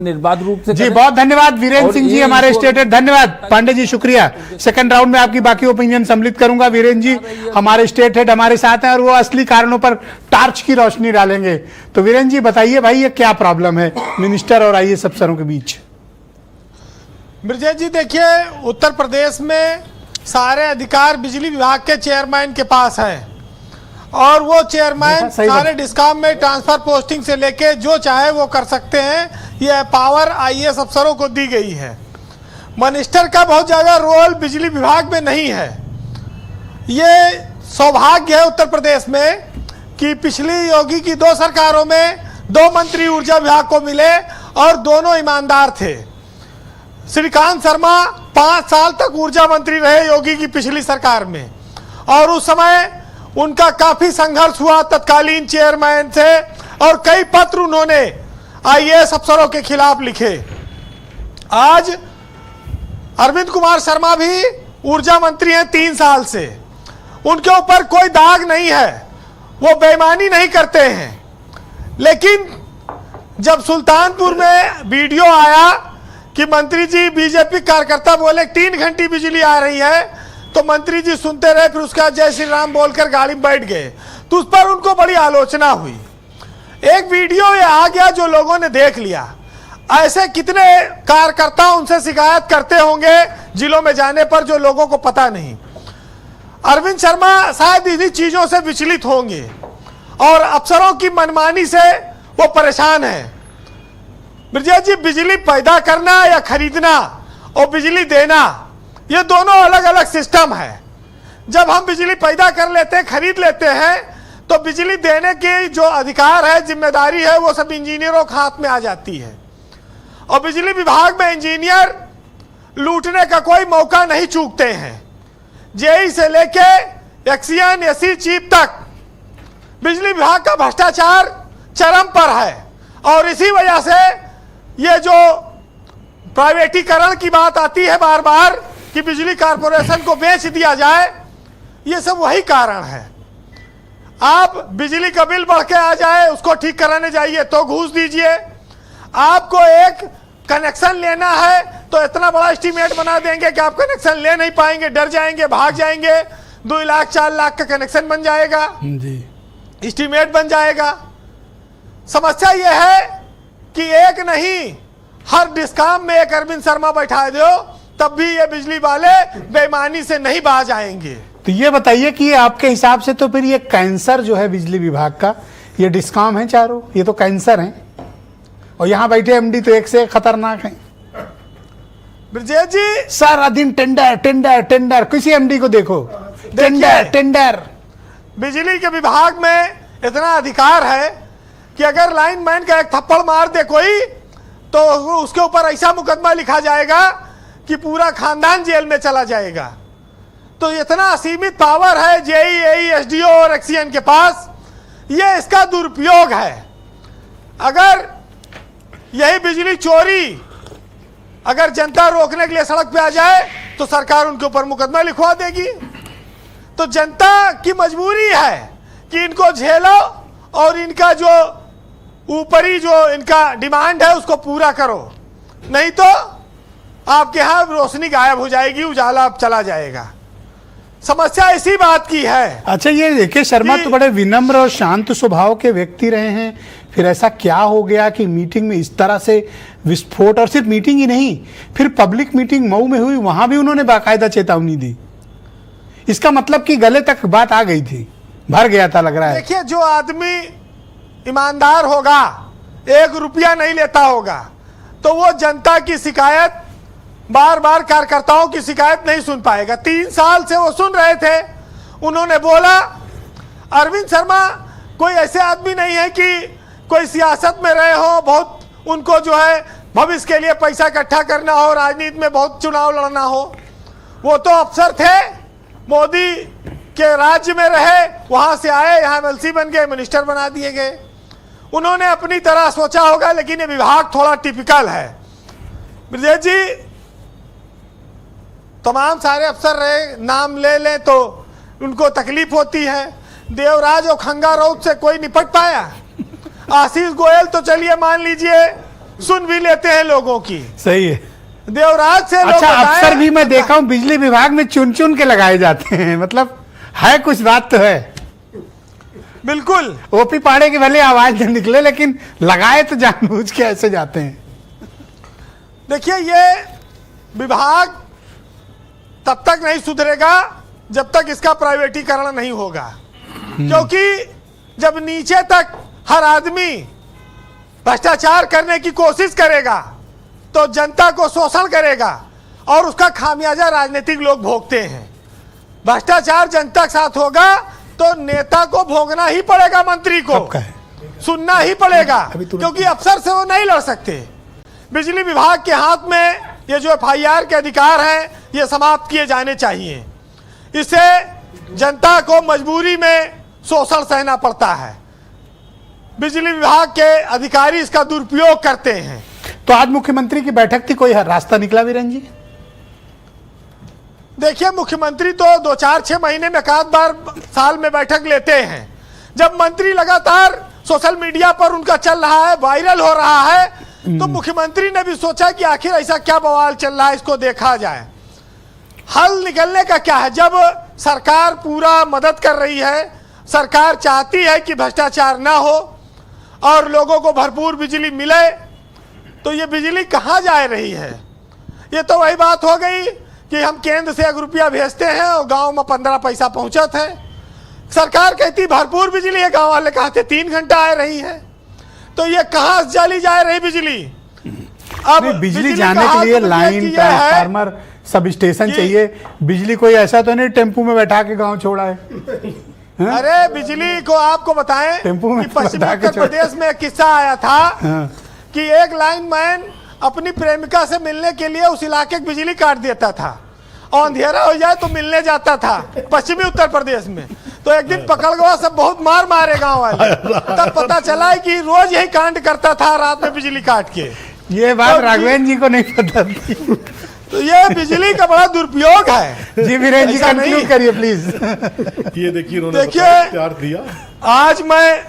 निर्बाध रूप से जी। बहुत धन्यवाद वीरेंद्र सिंह जी, हमारे स्टेट हेड। धन्यवाद पांडे जी, शुक्रिया। सेकंड राउंड में आपकी बाकी ओपिनियन सम्मिलित करूंगा। वीरेंद्र जी हमारे स्टेट हेड हमारे साथ हैं और वो असली कारणों पर टार्च की रोशनी डालेंगे। तो वीरेंद्र जी बताइए भाई, ये क्या प्रॉब्लम है मिनिस्टर और आईएएस अफसरों के बीच? ब्रजेश जी देखिए, उत्तर प्रदेश में सारे अधिकार बिजली विभाग के चेयरमैन के पास है और वो चेयरमैन सारे डिस्कॉम में ट्रांसफर पोस्टिंग से लेके जो चाहे वो कर सकते हैं। ये पावर आईएएस अफसरों को दी गई है। मिनिस्टर का बहुत ज़्यादा रोल बिजली विभाग में नहीं है। ये सौभाग्य है उत्तर प्रदेश में कि पिछली योगी की 2 सरकारों में 2 मंत्री ऊर्जा विभाग को मिले और दोनों ईमानदार थे। श्रीकांत शर्मा 5 साल तक ऊर्जा मंत्री रहे योगी की पिछली सरकार में और उस समय उनका काफी संघर्ष हुआ तत्कालीन चेयरमैन से और कई पत्र उन्होंने आईएएस अफसरों के खिलाफ लिखे। आज अरविंद कुमार शर्मा भी ऊर्जा मंत्री हैं 3 साल से, उनके ऊपर कोई दाग नहीं है, वो बेईमानी नहीं करते हैं। लेकिन जब सुल्तानपुर में वीडियो आया कि मंत्री जी बीजेपी कार्यकर्ता बोले 3 घंटे बिजली आ रही है, तो मंत्री जी सुनते रहे, फिर उसका जय श्री राम बोलकर गाड़ी में बैठ गए। तो उस पर उनको बड़ी आलोचना हुई। एक वीडियो ये आ गया जो लोगों ने देख लिया। ऐसे कितने कार्यकर्ता उनसे शिकायत करते होंगे जिलों में जाने पर जो लोगों को पता नहीं। अरविंद शर्मा शायद इन्हीं चीजों से विचलित होंगे और अफसरों की मनमानी से वो परेशान है। ब्रजेश जी, बिजली पैदा करना या खरीदना और बिजली देना, ये दोनों अलग अलग सिस्टम है। जब हम बिजली पैदा कर लेते हैं, खरीद लेते हैं, तो बिजली देने की जो अधिकार है, जिम्मेदारी है, वो सब इंजीनियरों के हाथ में आ जाती है। और बिजली विभाग में इंजीनियर लूटने का कोई मौका नहीं चूकते हैं। जेई से लेके एक्सियन एसी चीफ तक बिजली विभाग का भ्रष्टाचार चरम पर है और इसी वजह से ये जो प्राइवेटीकरण की बात आती है बार बार कि बिजली कॉर्पोरेशन को बेच दिया जाए, ये सब वही कारण है। आप बिजली का बिल बढ़ के आ जाए, उसको ठीक कराने जाइए तो घूस दीजिए। आपको एक कनेक्शन लेना है तो इतना बड़ा एस्टीमेट बना देंगे कि आप कनेक्शन ले नहीं पाएंगे, डर जाएंगे, भाग जाएंगे। 2 लाख 4 लाख का कनेक्शन बन जाएगा जी, एस्टीमेट बन जाएगा। समस्या यह है कि एक नहीं, हर डिस्कॉम में एक अरविंद शर्मा बैठा दो, तब भी ये बिजली वाले बेईमानी से नहीं बाज आएंगे। तो ये बताइए कि आपके हिसाब से तो फिर ये कैंसर जो है बिजली विभाग का, ये डिस्कॉम है चारों, ये तो कैंसर हैं और यहाँ बैठे एमडी तो एक से एक खतरनाक हैं। ब्रजेश जी, सारा दिन टेंडर टेंडर टेंडर, किसी एमडी को देखो टेंडर टेंडर। बिजली के विभाग में इतना अधिकार है कि अगर लाइनमैन का एक थप्पड़ मार दे कोई, तो उसके ऊपर ऐसा मुकदमा लिखा जाएगा कि पूरा खानदान जेल में चला जाएगा। तो इतना असीमित पावर है जेई, एई, एसडीओ और एक्सीएन के पास, ये इसका दुरुपयोग है। अगर यही बिजली चोरी अगर जनता रोकने के लिए सड़क पे आ जाए तो सरकार उनके ऊपर मुकदमा लिखवा देगी। तो जनता की मजबूरी है कि इनको झेलो और इनका जो ऊपरी जो इनका डिमांड है उसको पूरा करो, नहीं तो आपके यहाँ रोशनी गायब हो जाएगी, उजाला अब चला जाएगा। समस्या इसी बात की है। अच्छा, ये देखिए शर्मा तो बड़े विनम्र और शांत स्वभाव के व्यक्ति रहे हैं, फिर ऐसा क्या हो गया कि मीटिंग में इस तरह से विस्फोट? और सिर्फ मीटिंग ही नहीं, फिर पब्लिक मीटिंग मऊ में हुई, वहां भी उन्होंने बाकायदा चेतावनी दी। इसका मतलब कि गले तक बात आ गई थी, भर गया था लग रहा है। देखिए, जो आदमी ईमानदार होगा, 1 रुपया नहीं लेता होगा, तो वो जनता की शिकायत, बार बार कार्यकर्ताओं की शिकायत नहीं सुन पाएगा। 3 साल से वो सुन रहे थे। उन्होंने बोला, अरविंद शर्मा कोई ऐसे आदमी नहीं है कि कोई सियासत में रहे हो, बहुत उनको जो है भविष्य के लिए पैसा इकट्ठा करना हो, राजनीति में बहुत चुनाव लड़ना हो। वो तो अफसर थे, मोदी के राज्य में रहे, वहां से आए, यहाँ एमएलसी बन गए, मिनिस्टर बना दिए गए। उन्होंने अपनी तरह सोचा होगा, लेकिन ये विभाग थोड़ा टिपिकल है। ब्रजेश जी, तमाम सारे अफसर रहे, नाम ले लें तो उनको तकलीफ होती है। देवराज और खंगा रौत से कोई निपट पाया? आशीष गोयल तो चलिए मान लीजिए सुन भी लेते हैं लोगों की। सही है। देवराज से लोग अच्छा, बताएं- अफसर भी मैं देखा हूँ बिजली विभाग में चुन चुन के लगाए जाते हैं, मतलब है कुछ बात तो है। बिल्कुल। ओपी पाड़े की भले आवाज न निकले, लेकिन लगाए तो जानबूझ के ऐसे जाते हैं। देखिए, ये विभाग तब तक नहीं सुधरेगा जब तक इसका प्राइवेटीकरण नहीं होगा, क्योंकि जब नीचे तक हर आदमी भ्रष्टाचार करने की कोशिश करेगा तो जनता को शोषण करेगा और उसका खामियाजा राजनीतिक लोग भोगते हैं। भ्रष्टाचार जनता के साथ होगा तो नेता को भोगना ही पड़ेगा, मंत्री को सबका है। सुनना ही पड़ेगा, अभी तुरंत- क्योंकि अफसर से वो नहीं लड़ सकते। बिजली विभाग के हाथ में ये जो FIR के अधिकार हैं ये समाप्त किए जाने चाहिए। इससे जनता को मजबूरी में शोषण सहना पड़ता है। बिजली विभाग के अधिकारी इसका दुरुपयोग करते हैं। तो आज मुख्यमंत्री की बैठक थी, कोई रास्ता निकला वीरेन जी? देखिए, मुख्यमंत्री तो 2-4-6 महीने में एक आध बार साल में बैठक लेते हैं। जब मंत्री लगातार सोशल मीडिया पर उनका चल रहा है, वायरल हो रहा है, तो मुख्यमंत्री ने भी सोचा कि आखिर ऐसा क्या बवाल चल रहा है, इसको देखा जाए। हल निकलने का क्या है? जब सरकार पूरा मदद कर रही है, सरकार चाहती है कि भ्रष्टाचार ना हो और लोगों को भरपूर बिजली मिले, तो ये बिजली कहाँ जा रही है? ये तो वही बात हो गई कि हम केंद्र से 1 रुपया भेजते हैं और गांव में 15 पैसा पहुंचत है। सरकार कहती भरपूर बिजली है, गांव वाले कहते 3 घंटा आ रही है। तो ये कहाँ चली जा रही बिजली? अब बिजली जाने के लिए लाइन, ट्रांसफार्मर, सब स्टेशन चाहिए। बिजली कोई ऐसा तो नहीं टेम्पू में बैठा के गांव छोड़ा है। अरे बिजली को आपको बताएं टेम्पू में कि पश्चिमी बैठा के उत्तर प्रदेश में एक किस्सा आया था कि एक लाइनमैन अपनी प्रेमिका से मिलने के लिए उस इलाके की बिजली काट देता था और अंधेरा हो जाए तो मिलने जाता था पश्चिमी उत्तर प्रदेश में। तो एक दिन पकड़ गया, सब बहुत मार मारे गांव वाले। तब पता चला कि रोज यही कांड करता था, रात में बिजली काट के। ये बात राघवेंद्र जी को नहीं पता थी। तो ये बिजली का बड़ा दुरुपयोग है। जी वीरेन जी, ऐसा नहीं। कंक्लूड करिए प्लीज। ये देखिए उन्होंने देखिए, बताया, प्यार दिया। आज मैं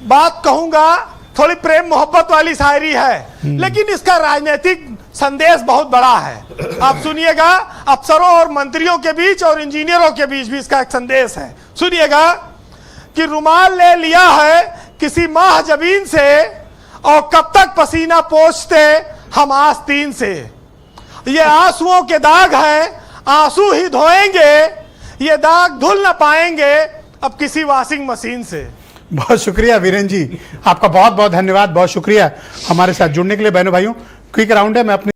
बात कहूंगा, थोड़ी प्रेम मोहब्बत वाली शायरी है, लेकिन इसका राजनीतिक संदेश बहुत बड़ा है। आप सुनिएगा, अफसरों और मंत्रियों के बीच और इंजीनियरों के बीच भी इसका एक संदेश है। सुनिएगा कि रुमाल ले लिया है किसी माह जबीन से और कब तक पसीना पोंछते हम आस्तीन से। ये आंसुओं के दाग हैं, आंसू ही धोएंगे, ये दाग धुल न पाएंगे अब किसी वॉशिंग मशीन से। बहुत शुक्रिया वीरेन जी, आपका बहुत बहुत धन्यवाद, बहुत शुक्रिया हमारे साथ जुड़ने के लिए। बहनों भाइयों, क्विक राउंड है, मैं अपने